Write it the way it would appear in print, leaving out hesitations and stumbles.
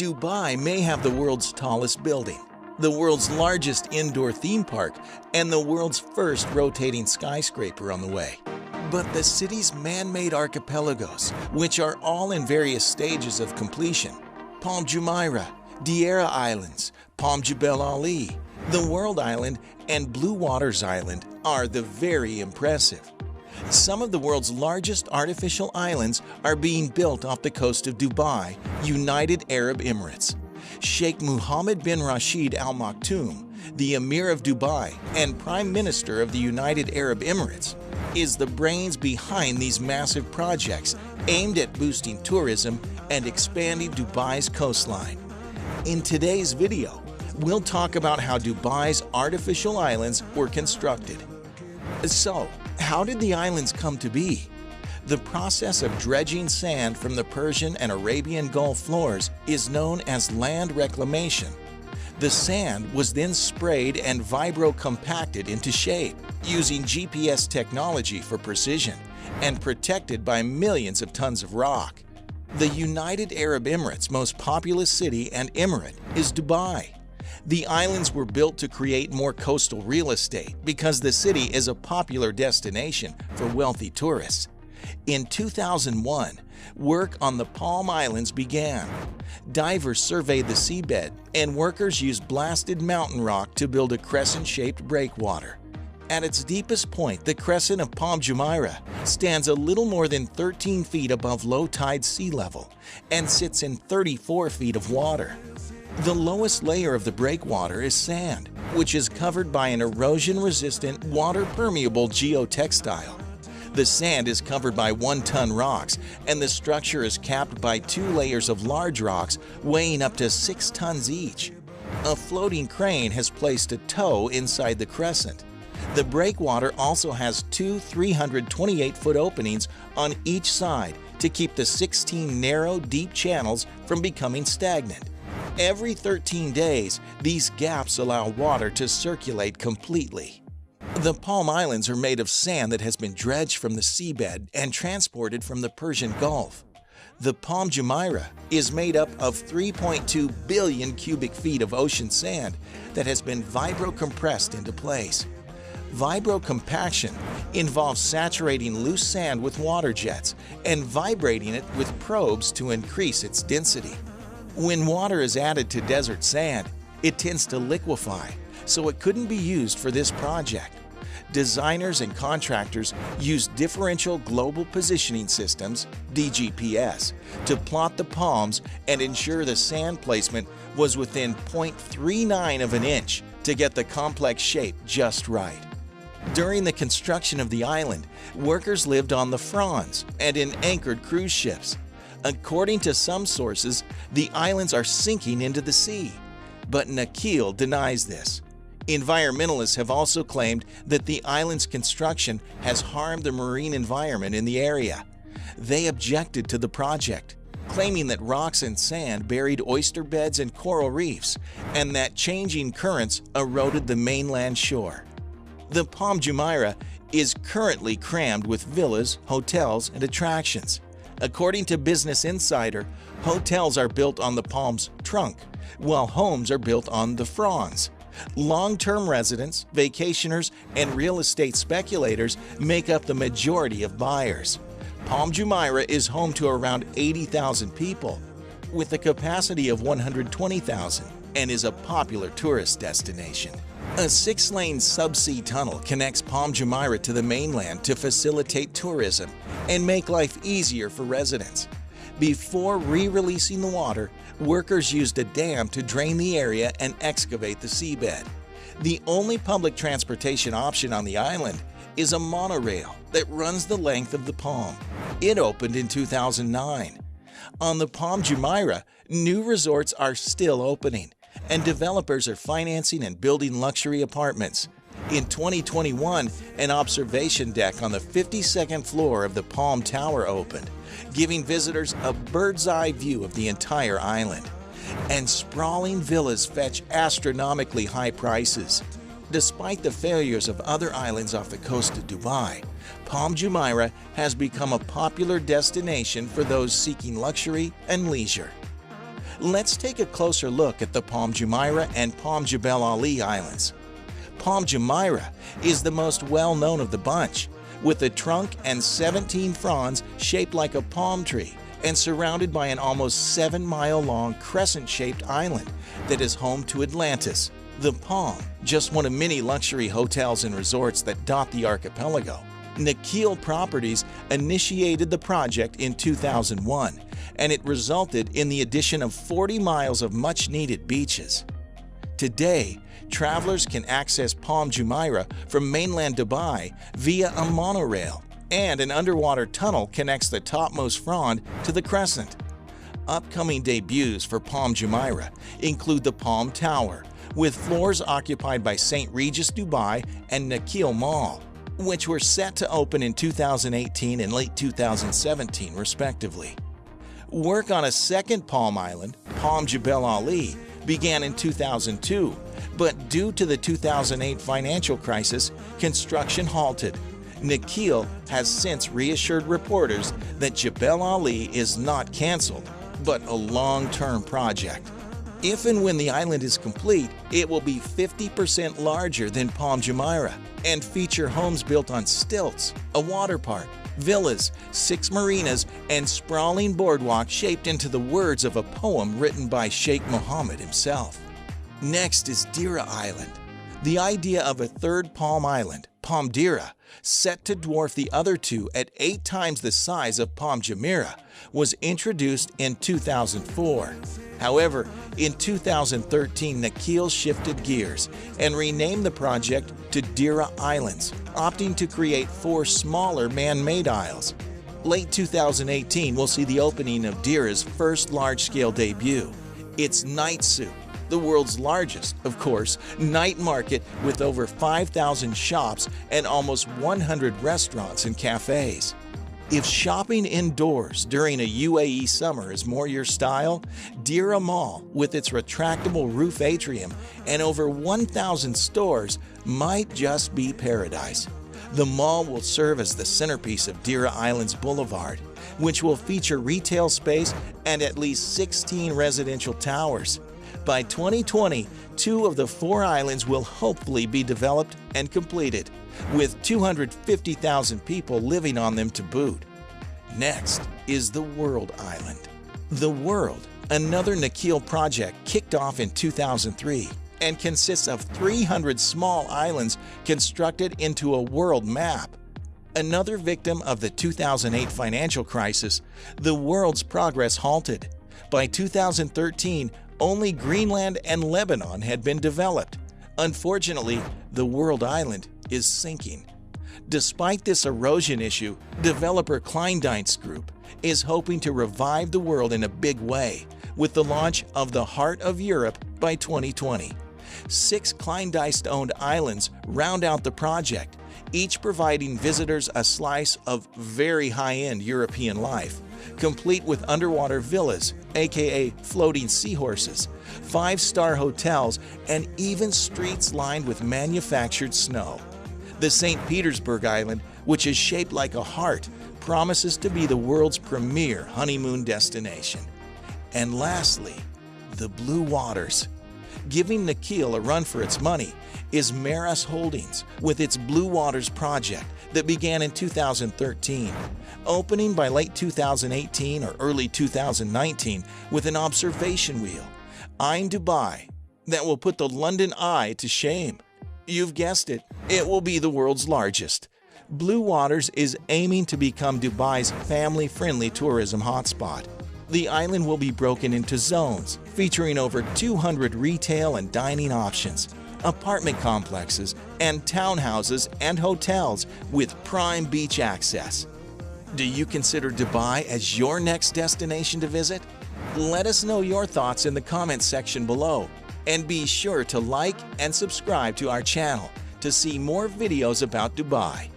Dubai may have the world's tallest building, the world's largest indoor theme park, and the world's first rotating skyscraper on the way. But the city's man-made archipelagos, which are all in various stages of completion, Palm Jumeirah, Deira Islands, Palm Jebel Ali, the World Island, and Blue Waters Island, are the very impressive. Some of the world's largest artificial islands are being built off the coast of Dubai, United Arab Emirates. Sheikh Mohammed bin Rashid Al Maktoum, the Emir of Dubai and Prime Minister of the United Arab Emirates, is the brains behind these massive projects aimed at boosting tourism and expanding Dubai's coastline. In today's video, we'll talk about how Dubai's artificial islands were constructed. So, how did the islands come to be? The process of dredging sand from the Persian and Arabian Gulf floors is known as land reclamation. The sand was then sprayed and vibro-compacted into shape using GPS technology for precision and protected by millions of tons of rock. The United Arab Emirates' most populous city and emirate is Dubai. The islands were built to create more coastal real estate because the city is a popular destination for wealthy tourists. In 2001, work on the Palm Islands began. Divers surveyed the seabed, and workers used blasted mountain rock to build a crescent-shaped breakwater. At its deepest point, the crescent of Palm Jumeirah stands a little more than 13 feet above low tide sea level and sits in 34 feet of water. The lowest layer of the breakwater is sand, which is covered by an erosion-resistant, water-permeable geotextile. The sand is covered by 1-ton rocks, and the structure is capped by 2 layers of large rocks weighing up to 6 tons each. A floating crane has placed a tow inside the crescent. The breakwater also has 2 328-foot openings on each side to keep the 16 narrow, deep channels from becoming stagnant. Every 13 days, these gaps allow water to circulate completely. The Palm Islands are made of sand that has been dredged from the seabed and transported from the Persian Gulf. The Palm Jumeirah is made up of 3.2 billion cubic feet of ocean sand that has been vibro-compressed into place. Vibro-compaction involves saturating loose sand with water jets and vibrating it with probes to increase its density. When water is added to desert sand, it tends to liquefy, so it couldn't be used for this project. Designers and contractors used differential global positioning systems, DGPS, to plot the palms and ensure the sand placement was within 0.39 of an inch to get the complex shape just right. During the construction of the island, workers lived on the fronds and in anchored cruise ships. According to some sources, the islands are sinking into the sea, but Nakheel denies this. Environmentalists have also claimed that the island's construction has harmed the marine environment in the area. They objected to the project, claiming that rocks and sand buried oyster beds and coral reefs, and that changing currents eroded the mainland shore. The Palm Jumeirah is currently crammed with villas, hotels, and attractions. According to Business Insider, hotels are built on the palm's trunk, while homes are built on the fronds. Long-term residents, vacationers, and real estate speculators make up the majority of buyers. Palm Jumeirah is home to around 80,000 people, with a capacity of 120,000, and is a popular tourist destination. A 6-lane subsea tunnel connects Palm Jumeirah to the mainland to facilitate tourism and make life easier for residents. Before re-releasing the water, workers used a dam to drain the area and excavate the seabed. The only public transportation option on the island is a monorail that runs the length of the palm. It opened in 2009. On the Palm Jumeirah, new resorts are still opening, and developers are financing and building luxury apartments. In 2021, an observation deck on the 52nd floor of the Palm Tower opened, giving visitors a bird's-eye view of the entire island. And sprawling villas fetch astronomically high prices. Despite the failures of other islands off the coast of Dubai, Palm Jumeirah has become a popular destination for those seeking luxury and leisure. Let's take a closer look at the Palm Jumeirah and Palm Jebel Ali Islands. Palm Jumeirah is the most well-known of the bunch, with a trunk and 17 fronds shaped like a palm tree and surrounded by an almost 7-mile-long crescent-shaped island that is home to Atlantis. The Palm, just one of many luxury hotels and resorts that dot the archipelago. Nakheel Properties initiated the project in 2001, and it resulted in the addition of 40 miles of much-needed beaches. Today, travelers can access Palm Jumeirah from mainland Dubai via a monorail, and an underwater tunnel connects the topmost frond to the crescent. Upcoming debuts for Palm Jumeirah include the Palm Tower, with floors occupied by St. Regis Dubai and Nakheel Mall, which were set to open in 2018 and late 2017 respectively. Work on a second Palm Island, Palm Jebel Ali, began in 2002, but due to the 2008 financial crisis, construction halted. Nakheel has since reassured reporters that Jebel Ali is not canceled, but a long-term project. If and when the island is complete, it will be 50% larger than Palm Jumeirah and feature homes built on stilts, a water park, villas, 6 marinas, and sprawling boardwalk shaped into the words of a poem written by Sheikh Mohammed himself. Next is Deira Island. The idea of a third Palm Island, Palm Deira, set to dwarf the other two at 8 times the size of Palm Jumeirah, was introduced in 2004. However, in 2013, Nakheel shifted gears and renamed the project to Deira Islands, opting to create 4 smaller man-made isles. Late 2018 will see the opening of Deira's first large-scale debut, its Night Souk, the world's largest, of course, night market with over 5,000 shops and almost 100 restaurants and cafes. If shopping indoors during a UAE summer is more your style, Deira Mall, with its retractable roof atrium and over 1,000 stores, might just be paradise. The mall will serve as the centerpiece of Deira Islands Boulevard, which will feature retail space and at least 16 residential towers. By 2020, 2 of the 4 islands will hopefully be developed and completed, with 250,000 people living on them to boot. Next is the World Island. The World, another Nakheel project, kicked off in 2003 and consists of 300 small islands constructed into a world map. Another victim of the 2008 financial crisis, the world's progress halted. By 2013, only Greenland and Lebanon had been developed. Unfortunately, the World Island is sinking. Despite this erosion issue, developer Kleindienst Group is hoping to revive the world in a big way with the launch of the Heart of Europe by 2020. 6 Kleindienst-owned islands round out the project, each providing visitors a slice of very high-end European life, complete with underwater villas, aka floating seahorses, 5-star hotels, and even streets lined with manufactured snow. The St. Petersburg Island, which is shaped like a heart, promises to be the world's premier honeymoon destination. And lastly, the Blue Waters. Giving Nakheel a run for its money is Maras Holdings with its Blue Waters project that began in 2013, opening by late 2018 or early 2019 with an observation wheel, Ain Dubai, that will put the London Eye to shame. You've guessed it, it will be the world's largest. Blue Waters is aiming to become Dubai's family-friendly tourism hotspot. The island will be broken into zones, featuring over 200 retail and dining options, apartment complexes, and townhouses and hotels with prime beach access. Do you consider Dubai as your next destination to visit? Let us know your thoughts in the comments section below, and be sure to like and subscribe to our channel to see more videos about Dubai.